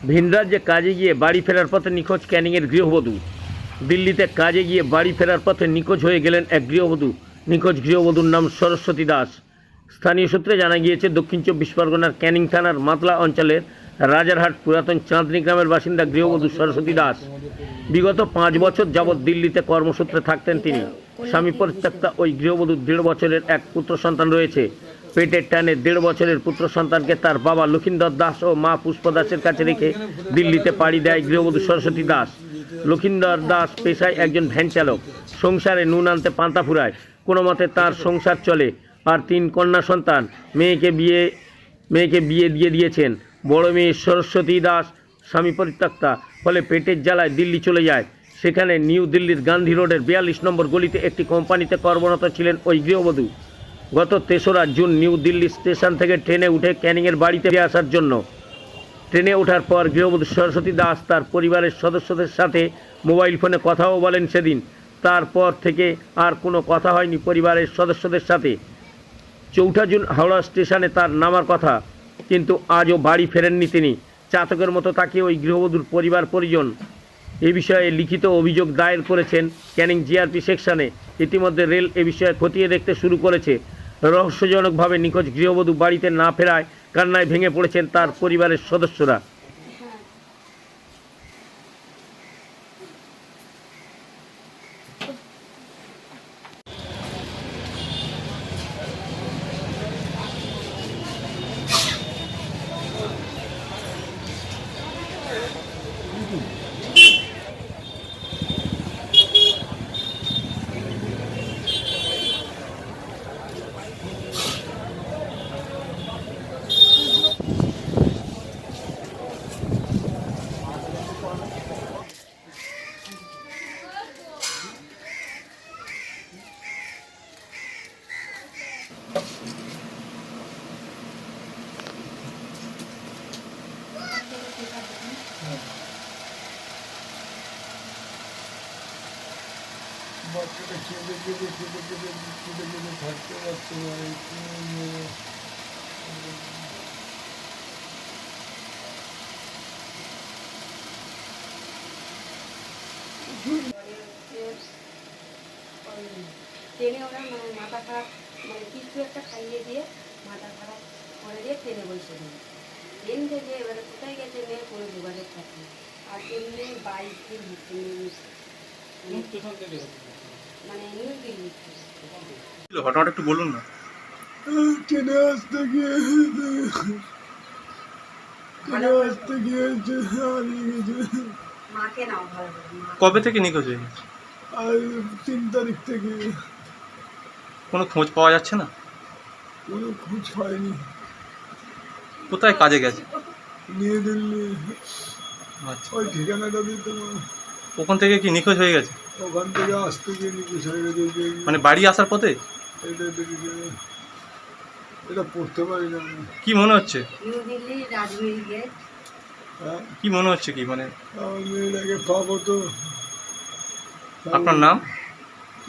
ভিন রাজ্যে কাজে গিয়ে বাড়ি ফেরার পথে নিখোঁজ ক্যানিংয়ের গৃহবধূ। দিল্লিতে কাজে গিয়ে বাড়ি ফেরার পথে নিখোঁজ হয়ে গেলেন এক গৃহবধূ। নিখোঁজ গৃহবধূর নাম সরস্বতী দাস। স্থানীয় সূত্রে জানা গিয়েছে, দক্ষিণ চব্বিশ পরগনার ক্যানিং থানার মাতলা অঞ্চলের রাজারহাট পুরাতন চাঁদনি গ্রামের বাসিন্দা গৃহবধূ সরস্বতী দাস বিগত 5 বছর যাবৎ দিল্লিতে কর্মসূত্রে থাকতেন তিনি। স্বামী পরিত্যক্তা ওই গৃহবধূর 1.5 বছরের এক পুত্র সন্তান রয়েছে। পেটের টানে 1.5 বছরের পুত্র সন্তানকে তার বাবা লক্ষিন্দর দাস ও মা পুষ্প দাসের কাছে রেখে দিল্লিতে পাড়ি দেয় গৃহবধূ সরস্বতী দাস। লক্ষিন্দর দাস পেশায় একজন ভ্যান চালক। সংসারে নুন আনতে পান্তা ফুরায়। কোনো মতে তার সংসার চলে। আর 3 কন্যা সন্তান। মেয়েকে বিয়ে দিয়ে দিয়েছেন। বড় মেয়ে সরস্বতী দাস স্বামী পরিত্যক্তা, ফলে পেটের জ্বালায় দিল্লি চলে যায়। সেখানে নিউ দিল্লির গান্ধী রোডের 42 নম্বর গলিতে একটি কোম্পানিতে কর্মরত ছিলেন ওই গৃহবধূ। গত 3রা জুন নিউ দিল্লি স্টেশন থেকে ট্রেনে উঠে ক্যানিংয়ের বাড়িতে ফিরে আসার জন্য ট্রেনে ওঠার পর গৃহবধূ সরস্বতী দাস তার পরিবারের সদস্যদের সাথে মোবাইল ফোনে কথাও বলেন সেদিন। তারপর থেকে আর কোনো কথা হয়নি পরিবারের সদস্যদের সাথে। 4 জুন হাওড়া স্টেশনে তার নামার কথা, কিন্তু আজও বাড়ি ফেরেননি তিনি। চাতকের মতো তাকে ওই গৃহবধূর পরিবার পরিজন এ বিষয়ে লিখিত অভিযোগ দায়ের করেছেন ক্যানিং জিআরপি সেকশনে। ইতিমধ্যে রেল এ বিষয়ে খতিয়ে দেখতে শুরু করেছে। রহস্যজনকভাবে নিখোঁজ গৃহবধূ বাড়িতে না ফেরায় কান্নায় ভেঙে পড়েছেন তার পরিবারের সদস্যরা। বাচ্চাটা কেঁদে থাকতে পারছে না। ট্রেনে ওরা মানে মাথা খারাপ, মানে কিছু একটা খাইয়ে দিয়ে মাথা খারাপ করে দিয়ে ট্রেনে বসে দিল। ট্রেন থেকে এবারে কোথায় গেছে মেয়ে কোনো যোগাযোগ থাকে না। আর ট্রেনে বাইকে মানে নিউ দিল্লি ঘটনাটা একটু বলুন না। ট্রেনে আসতে গিয়ে হারিয়ে গেছে। মাকে নাও ভালো করে কবে থেকে নিখোঁজ হয়ে গেছে? আর 3 তারিখ থেকে কোনো খোঁজ পাওয়া যাচ্ছে না? কোনো খোঁজ হয়নি। কোথায় কাজে গেছে? নিউ দিল্লি আচ্ছা, ওই ঠিকানাটা দিতে ওখান থেকে কি নিখোঁজ হয়ে গেছে? ওখান থেকে আসতে গিয়ে নিখোঁজ হয়ে গেছে। মানে বাড়ি আসার পথে? এটা দেখেছি, এটা পড়তে পারি না আমি। কি মনে হচ্ছে? নিউ দিল্লি রাজবাড়ি গেট। হ্যাঁ, কি মনে হচ্ছে কি মানে? আমার মেয়েটাকে পাবো তো। আপনার নাম?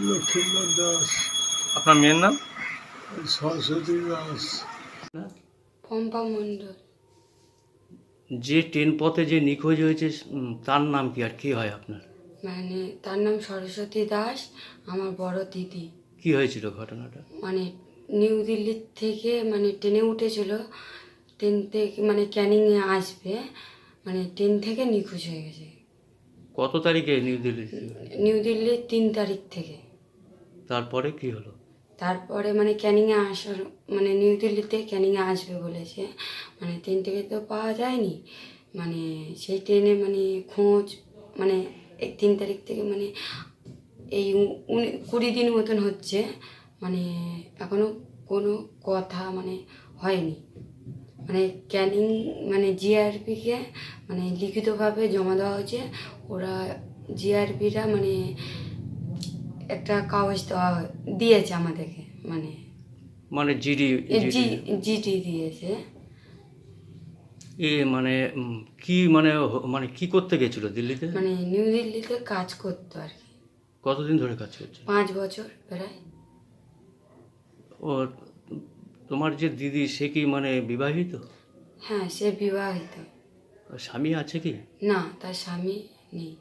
লক্ষিন্দর দাস। আপনার মেয়ের নাম? সরস্বতী দাস। পম্পা মণ্ডল। যে ট্রেন পথে যে নিখোঁজ হয়েছে তার নাম কি আর কি হয় আপনার? মানে তার নাম সরস্বতী দাস, আমার বড় দিদি। কি হয়েছিল ঘটনাটা? মানে নিউ দিল্লির থেকে মানে ট্রেনে উঠেছিল, ট্রেন থেকে মানে ক্যানিংয়ে আসবে, মানে ট্রেন থেকে নিখোঁজ হয়ে গেছে। কত তারিখে নিউ দিল্লি? নিউ দিল্লির 3 তারিখ থেকে। তারপরে কি হলো? তারপরে মানে ক্যানিংয়ে আসার মানে নিউ দিল্লিতে ক্যানিংয়ে আসবে বলেছে, মানে ট্রেন থেকে তো পাওয়া যায়নি। মানে সেই ট্রেনে মানে খোঁজ মানে এই 3 তারিখ থেকে মানে এই 20 দিন মতন হচ্ছে, মানে এখনও কোনো কথা মানে হয়নি। মানে ক্যানিং মানে জিআরপিকে মানে লিখিতভাবে জমা দেওয়া হয়েছে। ওরা জিআরপিরা মানে একটা কাগজ দিয়েছে আমাদেরকে, মানে মানে জিডি জিটি দিয়েছে। মানে কি মানে মানে কি করতে গেছিল দিল্লিতে? মানে নিউ দিল্লিতে কাজ করতো আর কি। কতদিন ধরে কাজ করছে? 5 বছর প্রায়। ও, তোমার যে দিদি সে কি মানে বিবাহিত? হ্যাঁ, সে বিবাহিত। তার স্বামী আছে কি? না, তার স্বামী নেই।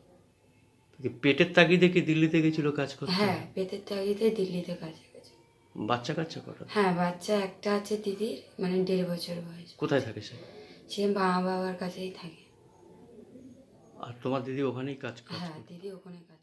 কি পেটের তাগিদে কি দিল্লিতে গেছিল কাজ করতে? হ্যাঁ, পেটের তাগিদে দিল্লিতে কাজে গেছে। বাচ্চা কাচ্চা কটা? হ্যাঁ, বাচ্চা একটা আছে দিদির, মানে 1.5 বছর বয়স। কোথায় থাকে সে? সে মা বাবার কাছেই থাকে। আর তোমার দিদি ওখানেই কাজ করে? হ্যাঁ, দিদি ওখানে কাজ